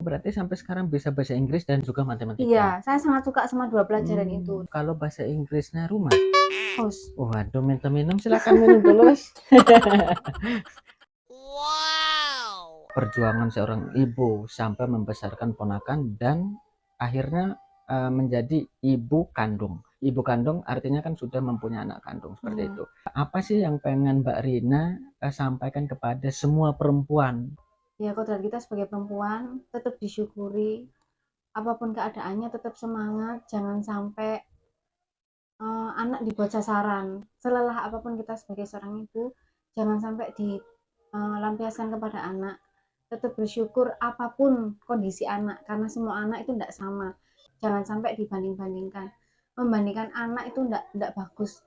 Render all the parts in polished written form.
berarti sampai sekarang bisa bahasa Inggris dan juga matematika. Iya, saya sangat suka sama dua pelajaran itu. Kalau bahasa Inggrisnya rumah. Haus. Waduh, minum silakan minum dulu, Mas. Wow. Perjuangan seorang ibu sampai membesarkan ponakan dan akhirnya menjadi ibu kandung. Ibu kandung artinya kan sudah mempunyai anak kandung seperti itu. Apa sih yang pengen Mbak Rina sampaikan kepada semua perempuan? Ya, kodrat kita sebagai perempuan tetap disyukuri, apapun keadaannya tetap semangat, jangan sampai anak dibuat sasaran. Selelah apapun kita sebagai seorang ibu, jangan sampai dilampiaskan kepada anak. Tetap bersyukur apapun kondisi anak, karena semua anak itu tidak sama. Jangan sampai dibanding-bandingkan. Membandingkan anak itu tidak bagus.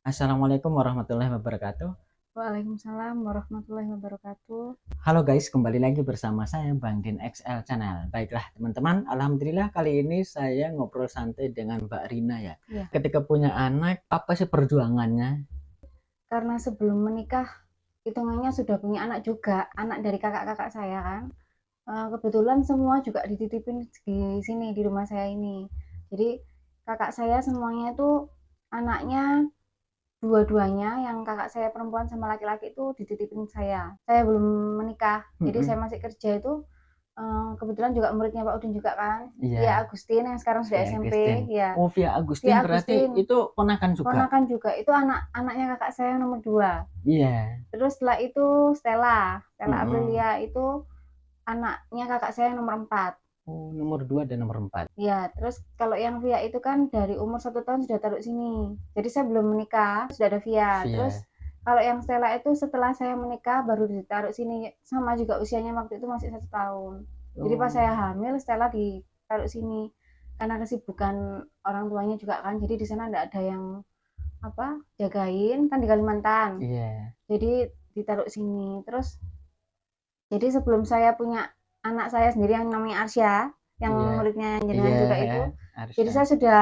Assalamualaikum warahmatullahi wabarakatuh. Waalaikumsalam warahmatullahi wabarakatuh. Halo guys, kembali lagi bersama saya Bang Din XL Channel. Baiklah teman-teman, alhamdulillah kali ini saya ngobrol santai dengan Mbak Rina ya. Ketika punya anak, apa sih perjuangannya? Karena sebelum menikah, hitungannya sudah punya anak juga, anak dari kakak-kakak saya kan. Kebetulan semua juga dititipin di sini, di rumah saya ini. Jadi kakak saya semuanya itu anaknya dua-duanya, yang kakak saya perempuan sama laki-laki itu dititipin saya. Saya belum menikah, jadi saya masih kerja itu. Kebetulan juga muridnya Pak Udin juga kan, Via Agustin yang sekarang sudah SMP. Ya, Oh, Via Agustin Via berarti Agustin itu ponakan juga? ponakan juga, itu anaknya kakak saya yang nomor 2. Iya. Terus setelah itu Stella Aprilia itu anaknya kakak saya yang nomor 4. Oh, nomor 2 dan nomor 4. Ya, terus kalau yang Via itu kan dari umur 1 tahun sudah taruh sini. Jadi saya belum menikah, sudah ada Via. Terus kalau yang Stella itu setelah saya menikah baru ditaruh sini. Sama juga usianya waktu itu masih 1 tahun. Jadi pas saya hamil, Stella ditaruh sini. Karena kesibukan orang tuanya juga kan. Jadi di sana enggak ada yang jagain, kan di Kalimantan. Jadi ditaruh sini. Terus jadi sebelum saya punya anak saya sendiri yang namanya Arsya, yang muridnya jenengan juga itu, jadi saya sudah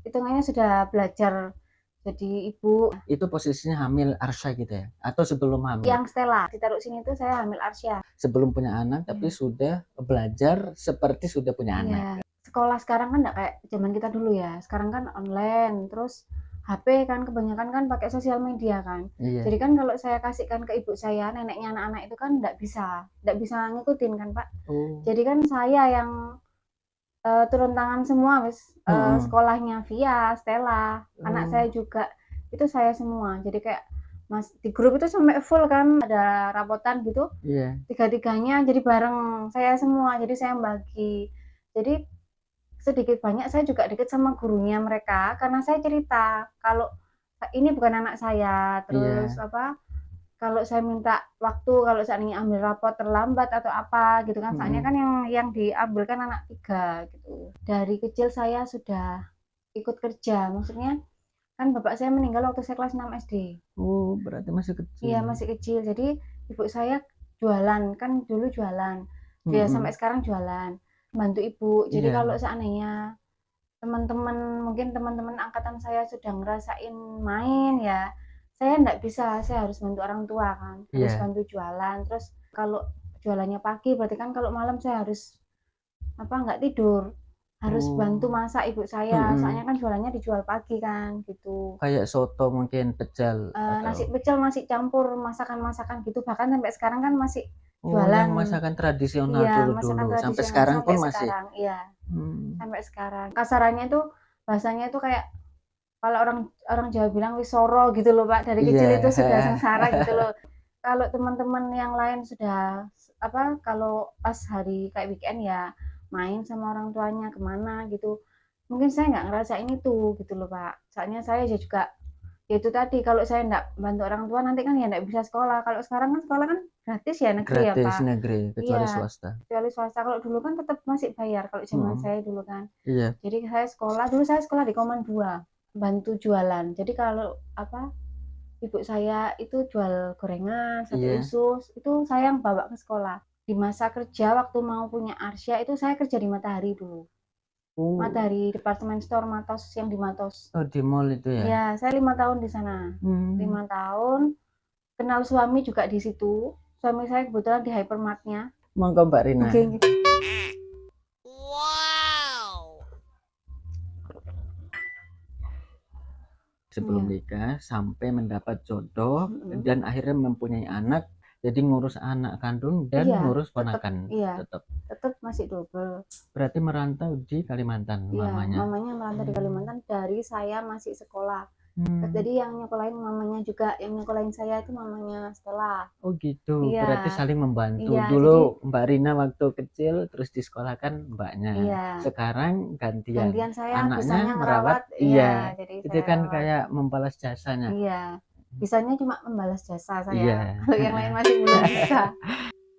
hitungannya sudah belajar jadi ibu. Itu posisinya hamil Arsya gitu ya? Atau sebelum hamil? Yang Stella ditaruh sini itu saya hamil Arsya. Sebelum punya anak tapi sudah belajar seperti sudah punya anak. Sekolah sekarang kan enggak kayak zaman kita dulu ya. Sekarang kan online, terus HP kan kebanyakan kan pakai sosial media kan. Jadi kan kalau saya kasihkan ke ibu saya, neneknya anak-anak itu kan enggak bisa ngikutin kan Pak. Jadi kan saya yang turun tangan semua sekolahnya Via, Stella, anak saya juga itu saya semua. Jadi kayak di grup itu sampai full kan, ada rapotan gitu. Tiga-tiganya jadi bareng saya semua. Jadi saya bagi. Jadi sedikit banyak saya juga deket sama gurunya mereka, karena saya cerita kalau ini bukan anak saya. Terus kalau saya minta waktu, kalau seandainya ambil rapot terlambat atau apa gitu kan, soalnya kan yang diambil kan anak 3 gitu. Dari kecil saya sudah ikut kerja, maksudnya kan bapak saya meninggal waktu saya kelas 6 SD. Oh, berarti masih kecil. Iya, masih kecil. Jadi ibu saya jualan, kan dulu jualan. Dia sampai sekarang jualan, bantu ibu. Jadi kalau seandainya mungkin teman-teman angkatan saya sudah ngerasain main ya, saya enggak bisa, saya harus bantu orang tua kan, harus bantu jualan. Terus kalau jualannya pagi berarti kan kalau malam saya harus enggak tidur, harus bantu masak ibu saya, soalnya kan jualannya dijual pagi kan gitu. Kayak soto mungkin, pecel Nasi pecel, nasi campur, masakan-masakan gitu, bahkan sampai sekarang kan masih Oh, jualan. yang masakan tradisional Iya, masakan dulu-dulu. Sampai tradisional sekarang sampai pun masih. sekarang, iya. Sampai sekarang. Kasarannya itu bahasanya itu kayak kalau orang Jawa bilang wisoro gitu loh Pak, dari kecil itu sudah sengsara gitu loh. Kalau teman-teman yang lain sudah kalau pas hari kayak weekend ya main sama orang tuanya kemana gitu. Mungkin saya nggak ngerasain itu gitu loh Pak. Soalnya saya juga ya itu tadi, kalau saya enggak bantu orang tua nanti kan ya enggak bisa sekolah. Kalau sekarang kan sekolah kan gratis ya, negeri ya Gratis Pak. negeri, kecuali Iya, swasta. kecuali swasta. Kalau dulu kan tetap masih bayar kalau zaman saya dulu kan. Iya. Jadi dulu saya sekolah di Koman 2, bantu jualan. Jadi kalau ibu saya itu jual gorengan, sate usus, itu saya yang bawa ke sekolah. Di masa kerja waktu mau punya Arsya itu saya kerja di Matahari dulu. Matahari Department Store Matos, yang di Matos. Oh, di mall itu ya? Iya, saya 5 tahun di sana. 5 tahun, kenal suami juga di situ. suami saya kebetulan di hypermartnya. Monggo Mbak Rina. Oke. Wow. Sebelum Iya. nikah sampai mendapat jodoh Mm-mm. dan akhirnya mempunyai anak, jadi ngurus anak kandung dan Iya, ngurus tetap, ponakan iya, tetap. tetap masih double. Berarti merantau di Kalimantan Iya, mamanya. mamanya merantau di Kalimantan dari saya masih sekolah. Jadi yang nyekolahin mamanya juga, yang nyekolahin saya itu mamanya Stella. Oh gitu, Iya, berarti saling membantu. iya, Dulu jadi Mbak Rina waktu kecil terus disekolahkan mbaknya. iya, Sekarang gantian. gantian saya Anaknya bisanya merawat, ngerawat, iya. iya, jadi Itu saya kan rawat. kayak membalas jasanya. Iya, bisanya cuma membalas jasa saya. Iya. Kalau yang lain masih belum bisa.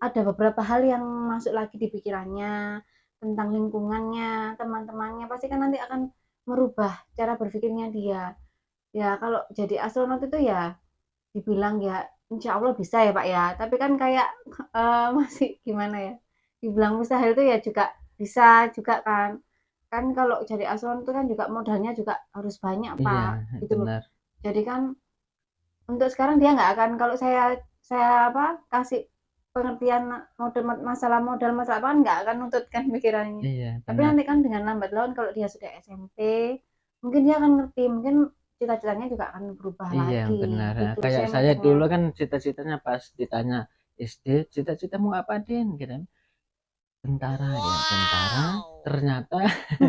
Ada beberapa hal yang masuk lagi di pikirannya tentang lingkungannya, teman-temannya, pasti kan nanti akan merubah cara berpikirnya dia. Ya kalau jadi astronot itu ya dibilang ya insya Allah bisa ya Pak ya, tapi kan kayak masih gimana ya, dibilang mustahil itu ya juga bisa juga kan. Kan kalau jadi astronot itu kan juga modalnya juga harus banyak Iya, Pak, gitu loh. benar. Jadi kan untuk sekarang dia nggak akan, kalau saya apa kasih pengertian model masalah modal masalah apa kan nggak akan nuntut kan pikirannya. Iya, Tapi benar. nanti kan dengan lambat laun kalau dia sudah SMP, mungkin dia akan ngerti, mungkin cita-citanya juga akan berubah Iya, lagi. benar. Nah, Itu kayak saya saya mikirnya. dulu kan cita-citanya pas ditanya SD, cita-citamu apa, Din? Gitu kan. Tentara ya, tentara. Wow. Ternyata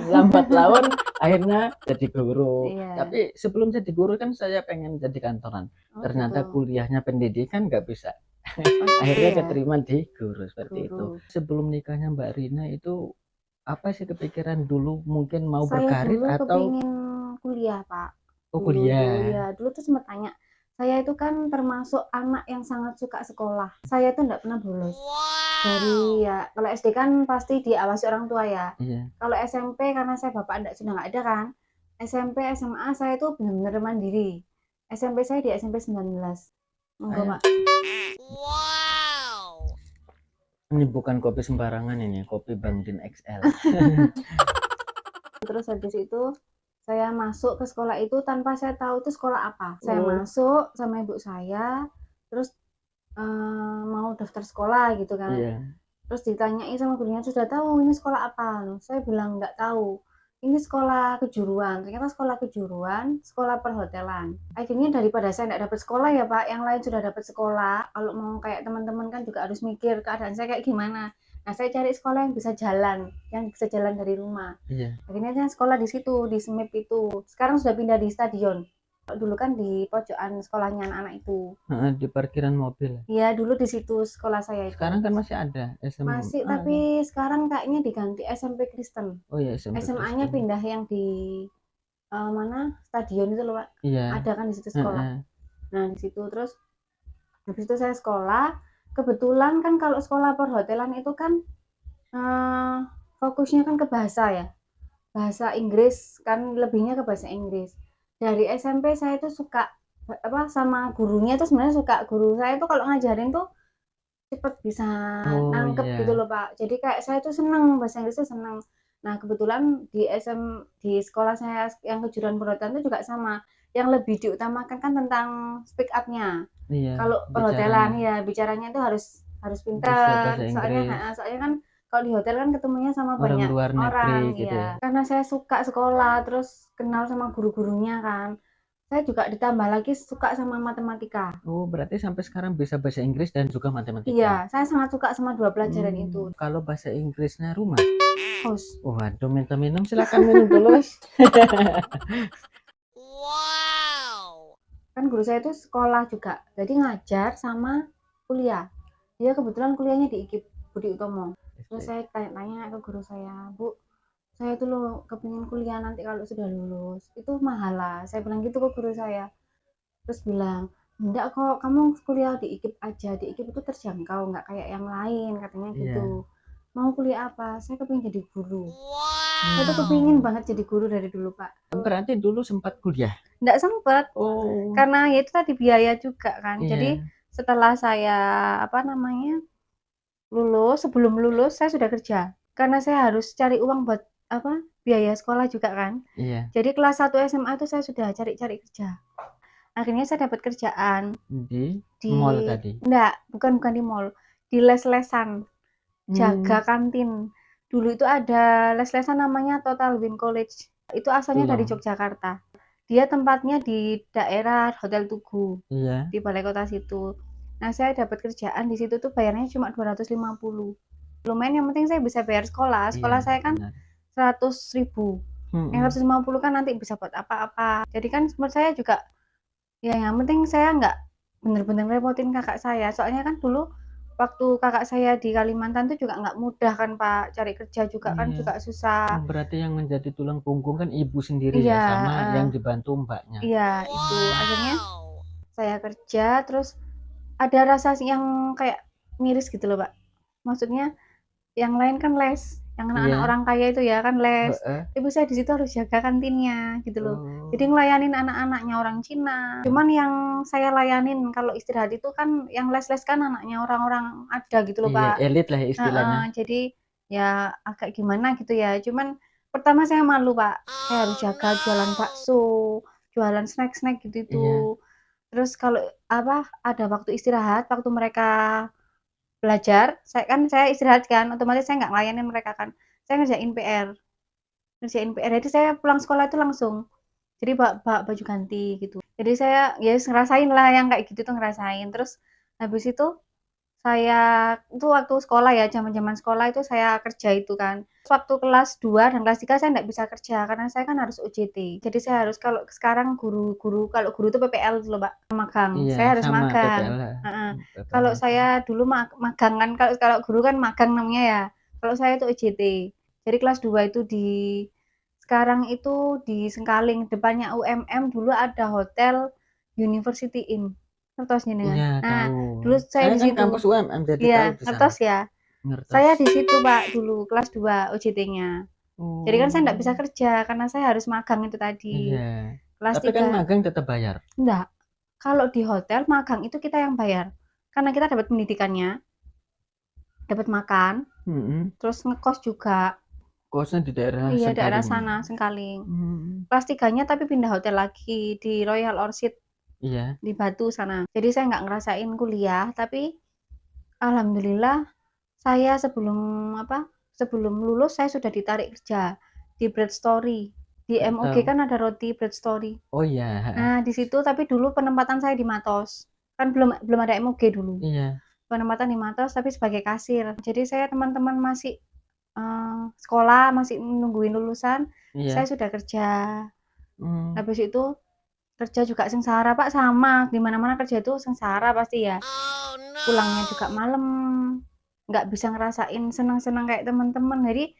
lambat laun akhirnya jadi guru. Iya. Tapi sebelum jadi guru kan saya pengen jadi kantoran. Oh Ternyata gitu. kuliahnya pendidikan nggak bisa. Oh, Akhirnya iya, keterima di guru seperti itu. guru. Sebelum nikahnya Mbak Rina itu apa sih kepikiran dulu mungkin mau Saya berkarir dulu atau kepingin kuliah Pak. oh Dulu kuliah? ya, dulu tuh sempat tanya. Saya itu kan termasuk anak yang sangat suka sekolah. Saya tuh nggak pernah bolos. Dari Wow. ya, kalau SD kan pasti diawasi orang tua ya. Iya. Kalau SMP karena saya bapak sudah nggak ada kan. SMP, SMA saya tuh benar-benar mandiri. SMP saya di SMP 19. Monggo Saya Mak. Wow. ini bukan kopi sembarangan, ini kopi Bang Din XL. Terus habis itu saya masuk ke sekolah itu tanpa saya tahu itu sekolah apa. Saya Oh. masuk sama ibu saya, terus mau daftar sekolah gitu kan. Iya. Terus ditanyain sama gurunya, sudah tahu ini sekolah apa? Saya bilang nggak tahu. Ini sekolah kejuruan. Ternyata sekolah kejuruan, sekolah perhotelan. Akhirnya daripada saya nggak dapat sekolah ya Pak, yang lain sudah dapat sekolah. Kalau mau kayak teman-teman kan juga harus mikir keadaan saya kayak gimana. Nah saya cari sekolah yang bisa jalan dari rumah. Iya. Akhirnya saya sekolah di situ, di SMIP itu. Sekarang sudah pindah di stadion. Dulu kan di pojokan sekolahnya anak-anak itu. Di parkiran mobil. Iya, dulu di situ sekolah saya itu. Sekarang kan masih ada SMA. Masih, tapi sekarang kayaknya diganti SMP Kristen. Oh ya, SMP SMA-nya Kristen. pindah yang di mana? Stadion itu loh, Pak. Iya. Ada kan di situ sekolah. Nah, di situ terus habis itu saya sekolah. Kebetulan kan kalau sekolah perhotelan itu kan fokusnya kan ke bahasa ya. Bahasa Inggris kan, lebihnya ke bahasa Inggris. Dari SMP saya tuh suka apa sama gurunya tuh, sebenarnya suka guru saya tuh kalau ngajarin tuh cepet bisa nangkep gitu loh Pak. Jadi kayak saya tuh seneng bahasa Inggrisnya, seneng. Nah kebetulan di sekolah saya yang kejuruan perhotelan itu juga sama. Yang lebih diutamakan kan tentang speak up-nya. Iya. Kalau perhotelan ya bicaranya itu harus pintar. Soalnya kan kalau di hotel kan ketemunya sama orang banyak luar negeri orang gitu ya. Karena saya suka sekolah, terus kenal sama guru-gurunya kan. Saya juga ditambah lagi suka sama matematika. Oh, berarti sampai sekarang bisa bahasa Inggris dan juga matematika. Iya, saya sangat suka sama dua pelajaran itu. Kalau bahasa Inggrisnya rumah. Haus. Waduh, minta minum, silakan minum dulu. Wow. Kan guru saya itu sekolah juga, jadi ngajar sama kuliah. Dia kebetulan kuliahnya di IKIP Budi Utomo. Terus saya tanya-tanya ke guru saya, Bu, saya tuh loh kepingin kuliah nanti kalau sudah lulus. Itu mahal lah. Saya bilang gitu ke guru saya. Terus bilang, enggak kok, kamu kuliah di IKIP aja. Di IKIP itu terjangkau, nggak kayak yang lain, katanya gitu. Mau kuliah apa? Saya kepingin jadi guru. Saya tuh kepingin banget jadi guru dari dulu Pak. Berarti dulu sempat kuliah? Nggak sempat. Oh. Karena ya itu tadi biaya juga kan. Iya. Jadi setelah saya lulus, sebelum lulus saya sudah kerja. Karena saya harus cari uang buat biaya sekolah juga kan. Iya. Jadi kelas 1 SMA itu saya sudah cari-cari kerja. Akhirnya saya dapat kerjaan Di di mall tadi? enggak, bukan di mall, di les-lesan, jaga Hmm, kantin. Dulu itu ada les-lesan namanya Total Win College. Itu asalnya dari belum. Yogyakarta. Dia tempatnya di daerah Hotel Tugu, Iya. di balai kota situ. Nah, saya dapat kerjaan di situ tuh bayarnya cuma 250. Lumayan, yang penting saya bisa bayar sekolah. Iya, Sekolah saya kan benar. 100.000. Yang Mm-mm. 150 kan nanti bisa buat apa-apa. Jadi kan menurut saya juga ya yang penting saya nggak bener-bener repotin kakak saya. Soalnya kan dulu waktu kakak saya di Kalimantan tuh juga nggak mudah kan Pak, cari kerja juga kan Iya. juga susah. Oh, berarti yang menjadi tulang punggung kan ibu sendiri Iya, ya, sama heeh. yang dibantu mbaknya. Iya, itu. Akhirnya Wow. saya kerja terus ada rasa yang kayak miris gitu loh, Pak. Maksudnya yang lain kan les, yang anak-anak Iya. orang kaya itu ya kan les. Heeh. Ibu saya di situ harus jaga kantinnya gitu loh. Jadi Oh. ngelayanin anak-anaknya orang Cina. Cuman yang saya layanin kalau istirahat itu kan yang les-les kan anaknya orang-orang ada gitu loh, Iya, Pak. elit lah ya istilahnya. Heeh, jadi ya agak gimana gitu ya. Cuman pertama saya malu, Pak. Saya harus Oh jaga jualan no. bakso, jualan snack-snack gitu itu. Iya. Terus kalau apa ada waktu istirahat, waktu mereka belajar, saya istirahat kan, otomatis saya nggak ngelayanin mereka kan. Saya ngerjain PR. Jadi saya pulang sekolah itu langsung. Jadi bawa baju ganti gitu. Jadi saya ya ngerasain lah yang kayak gitu tuh ngerasain. Terus habis itu saya itu waktu sekolah ya, zaman-zaman sekolah itu saya kerja itu kan. Waktu kelas 2 dan kelas 3 saya nggak bisa kerja karena saya kan harus UJT. Jadi saya harus kalau sekarang guru-guru kalau guru itu PPL gitu loh, Mbak, magang. Iya, Saya harus sama PPL magang. lah. Heeh. PPL Kalau magang. saya dulu magang kan kalau kalau guru kan magang namanya ya. Kalau saya itu UJT. Jadi kelas 2 itu sekarang itu di Sengkaling, depannya UMM dulu ada hotel University Inn. Ngertos Iya, jenengan? Nah, tahu. dulu saya Saya di kan situ. kampus UMM jadi tahu Iya, di sana. ngertos ya? Ngertos. Saya di situ, Pak, dulu kelas 2 UJT-nya. Jadi kan saya nggak bisa Oh, kerja karena saya harus magang itu tadi. iya. Kelas Tapi kan 3 magang tetap bayar. enggak. Kalau di hotel magang itu kita yang bayar. Karena kita dapat pendidikannya, dapat makan, Mm-mm. terus ngekos juga. Kosnya di daerah Iya, daerah Sengkaring. sana, Sengkaling. Hmm, Kelas 3-nya tapi pindah hotel lagi di Royal Orchid iya, di Batu sana. Jadi saya nggak ngerasain kuliah, tapi alhamdulillah saya sebelum lulus saya sudah ditarik kerja di Bread Story. Di nggak MUG tahu. kan ada roti Bread Story. Oh iya, ha. Nah, di situ tapi dulu penempatan saya di Matos. Kan belum belum ada MUG dulu. Iya, Penempatan di Matos tapi sebagai kasir. Jadi saya teman-teman masih sekolah, masih nungguin lulusan, saya iya. sudah kerja. Hmm, Habis itu kerja juga sengsara, Pak, sama. Di mana-mana kerja itu sengsara pasti ya. Oh Pulangnya juga no. malam, nggak bisa ngerasain senang-senang kayak teman-teman. Jadi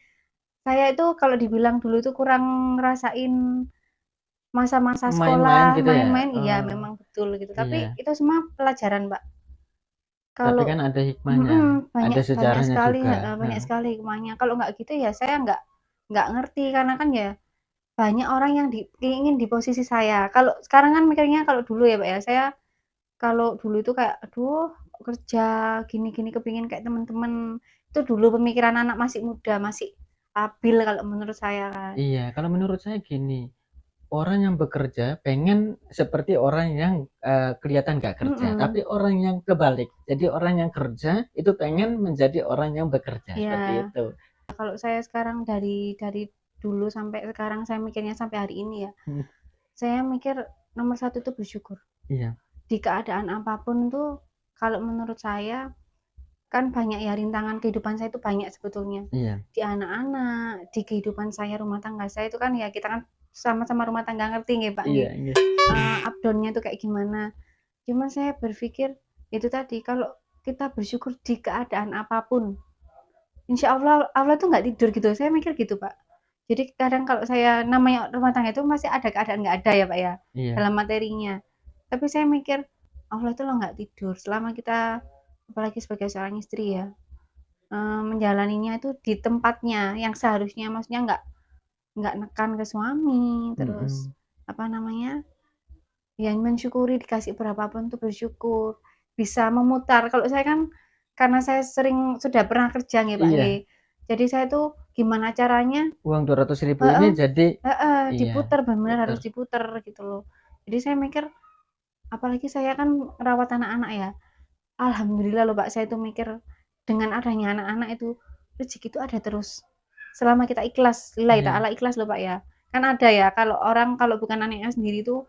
saya itu kalau dibilang dulu itu kurang ngerasain masa-masa main-main sekolah, gitu ya. main-main, iya Oh, memang betul gitu. Tapi iya. itu semua pelajaran, Mbak. Tapi Kalau kan ada hikmahnya, ada banyak banyak sejarahnya sekali, juga. heeh, banyak Hah. sekali hikmahnya. Kalau nggak gitu ya saya nggak ngerti karena kan ya banyak orang yang ingin di posisi saya. Kalau sekarang kan mikirnya kalau dulu ya, Pak, ya, saya kalau dulu itu kayak, "Aduh, kerja gini-gini kepingin kayak temen-temen." Itu dulu pemikiran anak masih muda, masih labil kalau menurut saya kan. Iya, kalau menurut saya gini, orang yang bekerja pengen seperti orang yang kelihatan nggak kerja, tapi Mhm, orang yang kebalik. Jadi orang yang kerja itu pengen menjadi orang yang bekerja, seperti iya. itu. Kalau saya sekarang dari dulu sampai sekarang saya mikirnya sampai hari ini ya, Hmm, saya mikir nomor satu itu bersyukur. iya, Di keadaan apapun tuh kalau menurut saya kan banyak ya rintangan kehidupan saya itu banyak sebetulnya. iya, Di anak-anak, di kehidupan saya rumah tangga saya itu kan ya kita kan sama-sama rumah tangga ngerti nggih, Pak, iya, nggih. iya, Up down-nya tuh kayak gimana. Cuma saya berpikir itu tadi kalau kita bersyukur di keadaan apapun, insya Allah Allah tuh nggak tidur gitu. Saya mikir gitu, Pak. Jadi kadang kalau saya namanya rumah tangga itu masih ada keadaan nggak ada ya, Pak, ya, iya, dalam materinya. Tapi saya mikir Allah itu loh nggak tidur selama kita apalagi sebagai seorang istri ya, menjalaninya itu di tempatnya yang seharusnya maksudnya nggak nekan ke suami, terus mm-mm. apa namanya, ya mensyukuri dikasih berapapun tuh bersyukur, bisa memutar. Kalau saya kan karena saya sudah pernah kerja nggih, Pak, nggih. Iya, Jadi saya tuh gimana caranya uang 200.000 ini heeh jadi heeh, iya, diputer, bener-bener puter. harus diputer gitu loh. Jadi saya mikir apalagi saya kan merawat anak-anak ya. Alhamdulillah loh Pak, saya tuh mikir dengan adanya anak-anak itu rezeki itu ada terus. Selama kita ikhlas, lillahi Iya, ta'ala ikhlas loh Pak ya. Kan ada ya kalau orang kalau bukan anaknya sendiri tuh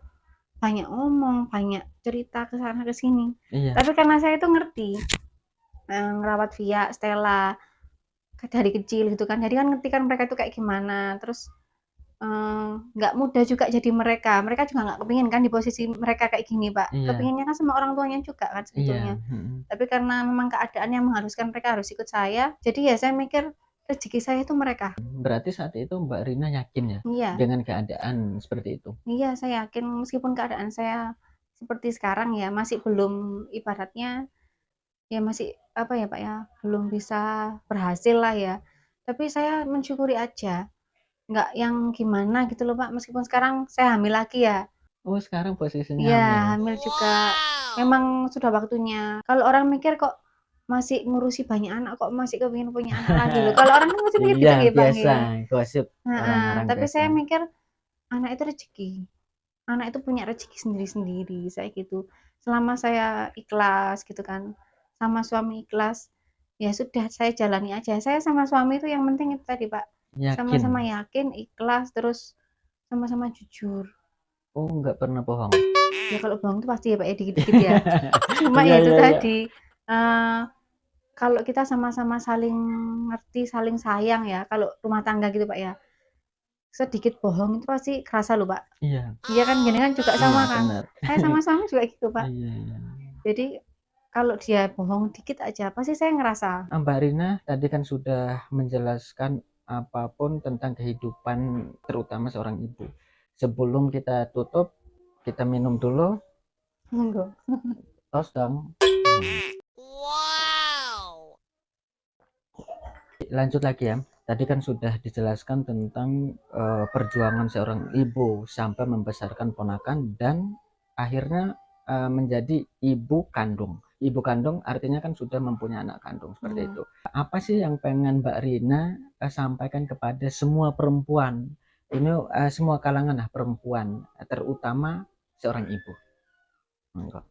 banyak ngomong, banyak cerita ke sana ke sini. iya, Tapi karena saya itu ngerti ngerawat Via, Stella dari kecil gitu kan. Jadi kan ngerti kan mereka itu kayak gimana. Terus nggak mudah juga jadi mereka. Mereka juga nggak kepingin kan di posisi mereka kayak gini, Pak. iya, Kepinginnya kan sama orang tuanya juga kan sebetulnya. iya, mhm. Tapi karena memang keadaan yang mengharuskan mereka harus ikut saya, jadi ya saya mikir rezeki saya itu mereka. Berarti saat itu Mbak Rina yakin ya Iya, dengan keadaan seperti itu? iya saya yakin meskipun keadaan saya seperti sekarang ya masih belum ibaratnya ya masih apa ya Pak ya, belum bisa berhasil lah ya. Tapi saya mensyukuri aja, nggak yang gimana gitu loh Pak, meskipun sekarang saya hamil lagi ya. Oh, sekarang posisinya Iya, hamil? hamil juga. Wow. Memang sudah waktunya. Kalau orang mikir kok masih ngurusi banyak anak, kok masih kepingin punya anak lagi loh. Kalau orang kan pasti mikir Iya, gitu nggih, Pak, biasa, nggih. gosip Heeh, orang-orang tapi biasa. saya mikir anak itu rezeki. Anak itu punya rezeki sendiri-sendiri, saya gitu. Selama saya ikhlas gitu kan, sama suami ikhlas, ya sudah saya jalani aja. Saya sama suami itu yang penting itu tadi, Pak, Yakin? sama-sama yakin, ikhlas, terus sama-sama jujur. Oh, nggak pernah bohong? Ya kalau bohong itu pasti ya, Pak, ya dikit-dikit ya. Cuma Iya, ya itu iya, iya. tadi, eee, kalau kita sama-sama saling ngerti, saling sayang ya, kalau rumah tangga gitu, Pak, ya, sedikit bohong itu pasti kerasa loh, Pak. Iya, Iya kan, Oh jenengan juga iya, sama kan? benar. Saya sama suami juga gitu, Pak. Iya, iya. Jadi kalau dia bohong dikit aja, pasti saya ngerasa. Mbak Rina tadi kan sudah menjelaskan apapun tentang kehidupan terutama seorang ibu. Sebelum kita tutup, kita minum dulu. Monggo. Tos dong. wow. Lanjut lagi ya. Tadi kan sudah dijelaskan tentang perjuangan seorang ibu sampai membesarkan ponakan dan akhirnya menjadi ibu kandung. Ibu kandung artinya kan sudah mempunyai anak kandung seperti Iya. itu. Apa sih yang pengen Mbak Rina sampaikan kepada semua perempuan? Ini semua kalangan lah perempuan, terutama seorang ibu. Monggo.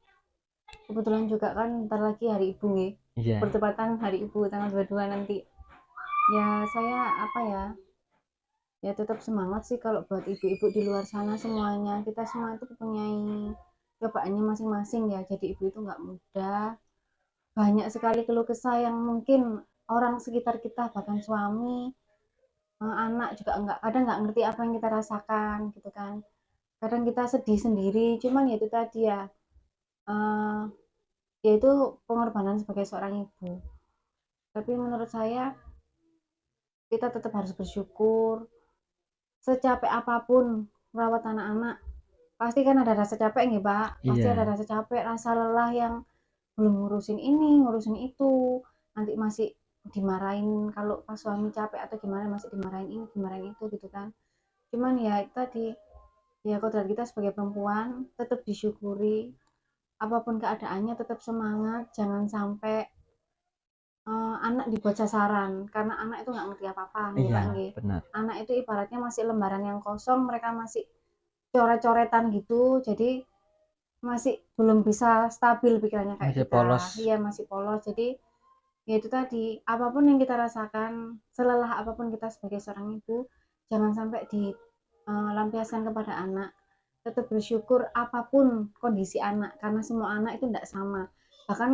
Kebetulan juga kan bentar lagi Hari Ibu nggih. Iya, Bertepatan Hari Ibu tanggal 22 nanti. Ya saya apa ya, ya tetap semangat sih kalau buat ibu-ibu di luar sana semuanya. Kita semua itu mempunyai cobaannya masing-masing ya. Jadi ibu itu nggak mudah. Banyak sekali keluh kesah yang mungkin orang sekitar kita, bahkan suami, anak juga nggak kadang nggak ngerti apa yang kita rasakan gitu kan. Kadang kita sedih sendiri, cuman ya itu tadi ya, eh, yaitu pengorbanan sebagai seorang ibu. Tapi menurut saya kita tetap harus bersyukur. Secapek apapun merawat anak-anak, pasti kan ada rasa capek nih Pak. Pasti ada iya, rasa capek, rasa lelah yang belum ngurusin ini, ngurusin itu. Nanti masih dimarahin kalau pas suami capek atau gimana masih dimarahin ini, dimarahin itu gitu kan. Cuman ya itu tadi, ya kodrat kita sebagai perempuan tetap disyukuri. Apapun keadaannya tetap semangat, jangan sampai anak dibuat sasaran karena anak itu nggak ngerti apa-apa nggih iya, Pak nggih. benar. Anak itu ibaratnya masih lembaran yang kosong, mereka masih coret-coretan gitu, jadi masih belum bisa stabil pikirannya kayak Masih kita. polos. Iya masih polos, jadi ya itu tadi, apapun yang kita rasakan, selelah apapun kita sebagai seorang ibu, jangan sampai dilampiaskan kepada anak. Tetap bersyukur apapun kondisi anak, karena semua anak itu tidak sama. Bahkan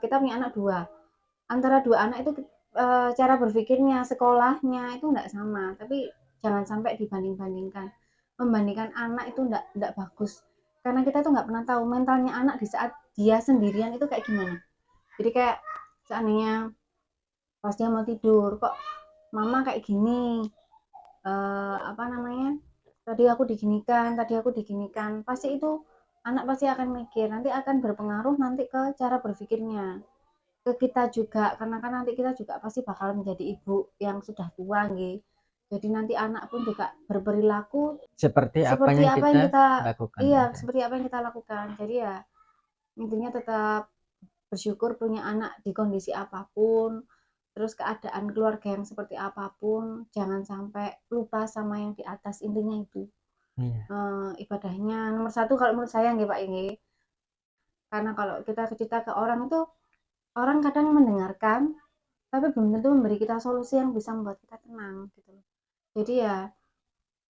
kita punya anak dua, antara dua anak itu cara berpikirnya, sekolahnya itu enggak sama. Tapi jangan sampai dibanding-bandingkan. Membandingkan anak itu enggak bagus. Karena kita tuh nggak pernah tahu mentalnya anak di saat dia sendirian itu kayak gimana. Jadi kayak seandainya pas dia mau tidur, kok mama kayak gini, apa namanya, tadi aku diginikan, pasti itu anak pasti akan mikir, nanti akan berpengaruh nanti ke cara berpikirnya ke kita juga karena kan nanti kita juga pasti bakal menjadi ibu yang sudah tua nggih. Jadi nanti anak pun juga berperilaku Seperti apa seperti yang apa yang kita kita lakukan. iya, Iya. seperti apa yang kita lakukan. Jadi ya intinya tetap bersyukur punya anak di kondisi apapun, terus keadaan keluarga yang seperti apapun, jangan sampai lupa sama yang di atas intinya itu. Iya. Ibadahnya nomor satu kalau menurut saya nggih Pak ini. Karena kalau kita cerita ke orang itu, orang kadang mendengarkan, tapi belum tentu memberi kita solusi yang bisa membuat kita tenang gitu loh. Jadi ya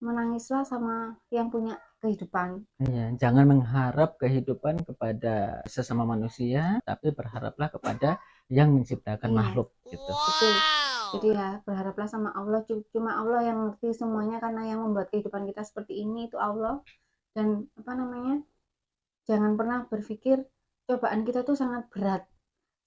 menangislah sama yang punya kehidupan. Iya, jangan mengharap kehidupan kepada sesama manusia, tapi berharaplah kepada yang menciptakan Iya, makhluk gitu. betul. Jadi Wow. ya berharaplah sama Allah, cuma Allah yang ngerti semuanya karena yang membuat kehidupan kita seperti ini itu Allah. Dan apa namanya? Jangan pernah berpikir cobaan kita tuh sangat berat.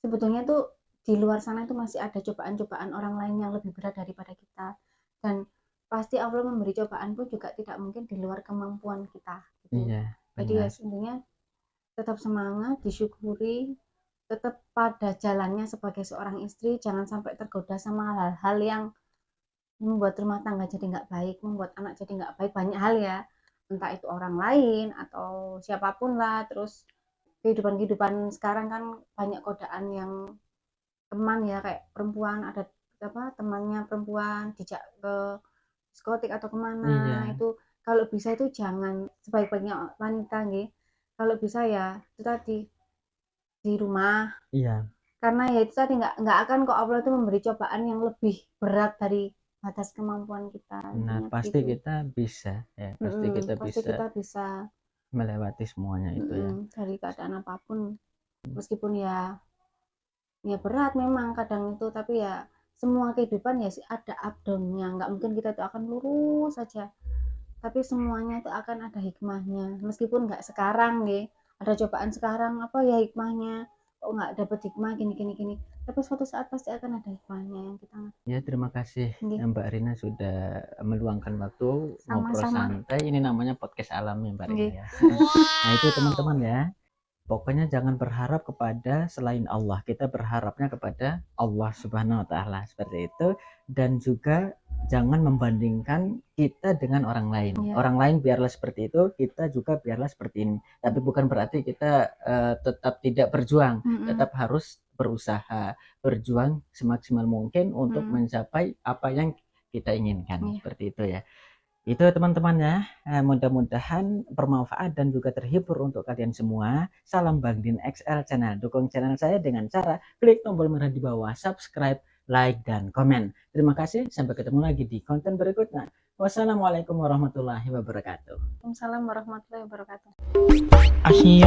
Sebetulnya tuh di luar sana itu masih ada cobaan-cobaan orang lain yang lebih berat daripada kita. Dan pasti Allah memberi cobaan pun juga tidak mungkin di luar kemampuan kita gitu. Iya, Jadi ya benar. sebenarnya tetap semangat, disyukuri, tetap pada jalannya sebagai seorang istri, jangan sampai tergoda sama hal-hal yang membuat rumah tangga jadi nggak baik, membuat anak jadi nggak baik, banyak hal ya, entah itu orang lain atau siapapun lah, terus kehidupan-kehidupan sekarang kan banyak godaan yang teman ya, kayak perempuan ada apa temannya perempuan dijak ke diskotik atau kemana Iya, itu kalau bisa itu jangan sebaik-baiknya wanita nih kalau bisa ya itu tadi di rumah iya. karena ya itu tadi nggak akan kok Allah itu memberi cobaan yang lebih berat dari batas kemampuan kita Nah, intinya pasti begitu. kita bisa ya, pasti kita Pasti bisa kita bisa melewati semuanya itu ya. dari keadaan apapun meskipun ya berat memang kadang itu tapi ya semua kehidupan ya sih ada up down-nya nggak mungkin kita itu akan lurus saja tapi semuanya itu akan ada hikmahnya meskipun nggak sekarang deh ada cobaan sekarang apa ya hikmahnya kok nggak dapet hikmah gini gini gini tapi suatu saat pasti akan ada hikmahnya yang kita ngerti. Ya, terima kasih Mbak Rina sudah meluangkan waktu ngobrol Sama-sama. santai. Ini namanya podcast alam ya Mbak Rina Nggih. ya. Nah, itu teman-teman Wow. ya. Pokoknya jangan berharap kepada selain Allah. Kita berharapnya kepada Allah Subhanahu wa taala seperti itu dan juga jangan membandingkan kita dengan orang lain. Iya. Orang lain biarlah seperti itu, kita juga biarlah seperti ini. Tapi bukan berarti kita tetap tidak berjuang, tetap harus berusaha, berjuang semaksimal mungkin untuk mencapai apa yang kita inginkan. Iya. Seperti itu ya. Itu teman-teman ya, mudah-mudahan bermanfaat dan juga terhibur untuk kalian semua. Salam Bangdin XL Channel. Dukung channel saya dengan cara klik tombol merah di bawah, subscribe, like, dan komen. Terima kasih, sampai ketemu lagi di konten berikutnya. Wassalamualaikum warahmatullahi wabarakatuh. Waalaikumsalam warahmatullahi wabarakatuh. Asyik.